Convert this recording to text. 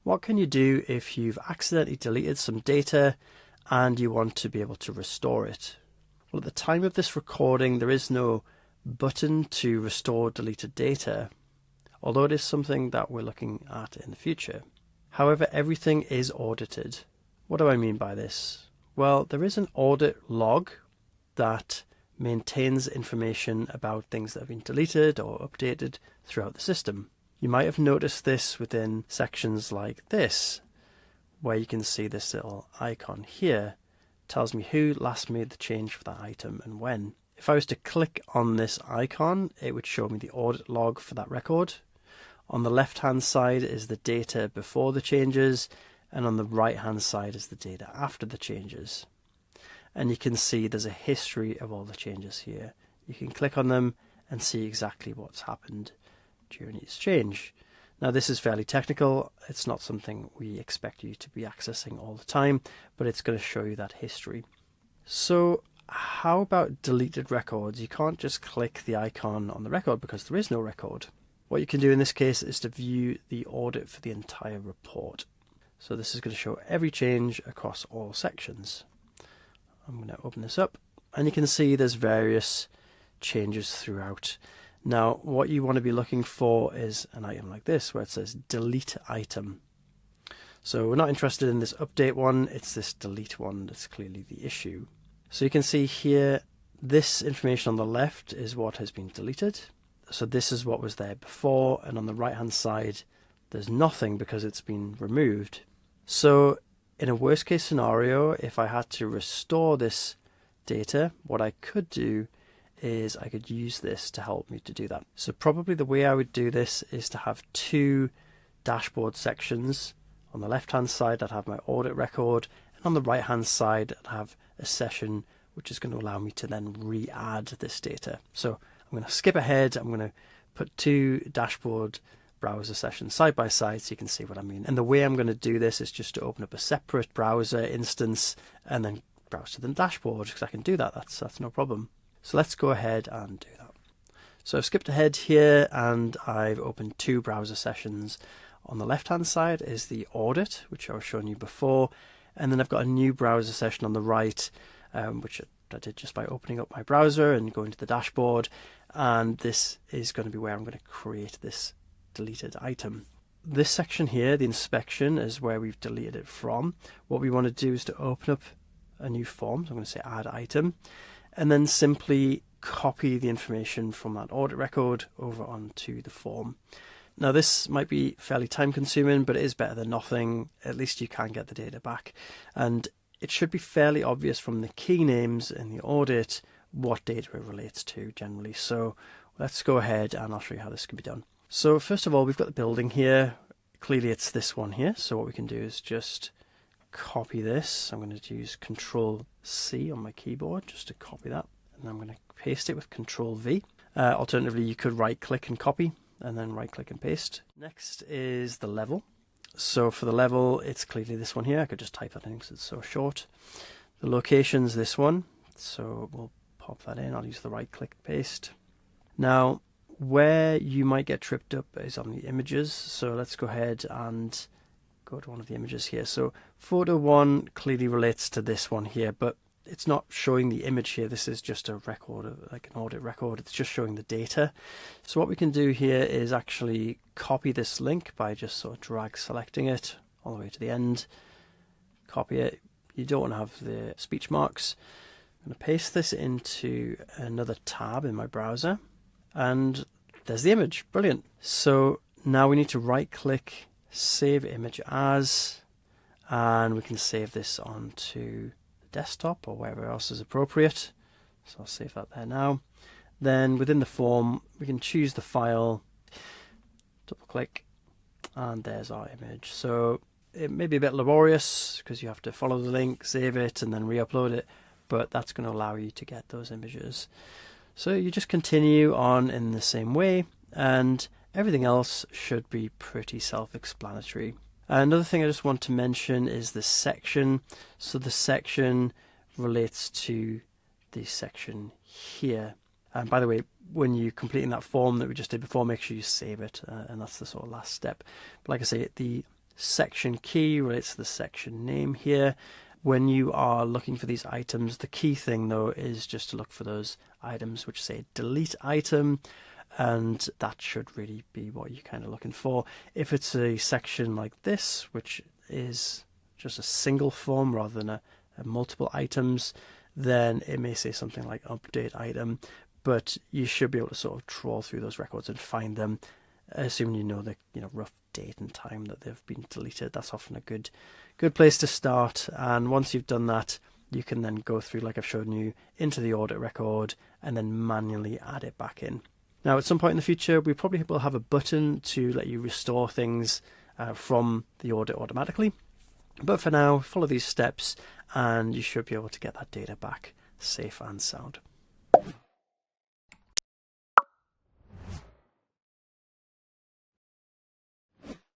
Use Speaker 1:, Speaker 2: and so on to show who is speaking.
Speaker 1: What can you do if you've accidentally deleted some data and you want to be able to restore it? Well, at the time of this recording, there is no button to restore deleted data, although it is something that we're looking at in the future. However, everything is audited. What do I mean by this? Well, there is an audit log that maintains information about things that have been deleted or updated throughout the system. You might have noticed this within sections like this, where you can see this little icon here. It tells me who last made the change for that item and when. If I was to click on this icon, it would show me the audit log for that record. On the left hand side is the data before the changes, and on the right hand side is the data after the changes. And you can see there's a history of all the changes here. You can click on them and see exactly what's happened during each change. Now, this is fairly technical. It's not something we expect you to be accessing all the time, but it's going to show you that history. So how about deleted records? You can't just click the icon on the record because there is no record. What you can do in this case is to view the audit for the entire report. So this is going to show every change across all sections. I'm going to open this up and you can see there's various changes throughout. Now, what you want to be looking for is an item like this where it says delete item. So we're not interested in this update one, it's this delete one that's clearly the issue. So you can see here, this information on the left is what has been deleted. So this is what was there before, and on the right hand side there's nothing because it's been removed. So in a worst case scenario, if I had to restore this data, what I could do is I could use this to help me to do that. So probably the way I would do this is to have two dashboard sections. On the left hand side I'd have my audit record, and on the right hand side I'd have a session which is going to allow me to then re-add this data. So I'm going to skip ahead. I'm going to put two dashboard browser sessions side by side so you can see what I mean. And the way I'm going to do this is just to open up a separate browser instance and then browse to the dashboard, because I can do that. That's no problem. So let's go ahead and do that. So I've skipped ahead here and I've opened two browser sessions. On the left hand side is the audit, which I was showing you before, and then I've got a new browser session on the right, which I did just by opening up my browser and going to the dashboard, and this is going to be where I'm going to create this deleted item. This section here, the inspection, is where we've deleted it from. What we want to do is to open up a new form. So I'm going to say add item, and then simply copy the information from that audit record over onto the form. Now this might be fairly time consuming, but it is better than nothing. At least you can get the data back, and it should be fairly obvious from the key names in the audit what data it relates to generally. So let's go ahead and I'll show you how this can be done. So first of all, we've got the building here. Clearly it's this one here. So what we can do is just copy this. I'm going to use Control C on my keyboard just to copy that. And I'm going to paste it with Control V. Alternatively, you could right click and copy and then right click and paste. Next is the level. So for the level, it's clearly this one here. I could just type that in because it's so short. The location's this one. So we'll pop that in. I'll use the right click paste. Now, where you might get tripped up is on the images. So let's go ahead and go to one of the images here. So photo 1 clearly relates to this one here, but it's not showing the image here. This is just a record, like an audit record. It's just showing the data. So what we can do here is actually copy this link by just sort of drag selecting it all the way to the end. Copy it. You don't want to have the speech marks. I'm going to paste this into another tab in my browser, and there's the image. Brilliant. So now we need to right click, save image as, and we can save this onto the desktop or wherever else is appropriate. So I'll save that there now. Then within the form, we can choose the file, double click, and there's our image. So it may be a bit laborious because you have to follow the link, save it, and then re-upload it, but that's going to allow you to get those images. So you just continue on in the same way, and everything else should be pretty self-explanatory. Another thing I just want to mention is the section. So the section relates to the section here. And by the way, when you're completing that form that we just did before, make sure you save it, and that's the sort of last step. But like I say, the section key relates to the section name here. When you are looking for these items, the key thing though is just to look for those items which say delete item, and that should really be what you're kind of looking for. If it's a section like this, which is just a single form rather than a multiple items, then it may say something like update item, but you should be able to sort of trawl through those records and find them, assuming you know the rough date and time that they've been deleted. That's often a good place to start. And once you've done that, you can then go through, like I've shown you, into the audit record and then manually add it back in. Now, at some point in the future, we probably will have a button to let you restore things from the audit automatically. But for now, follow these steps and you should be able to get that data back safe and sound.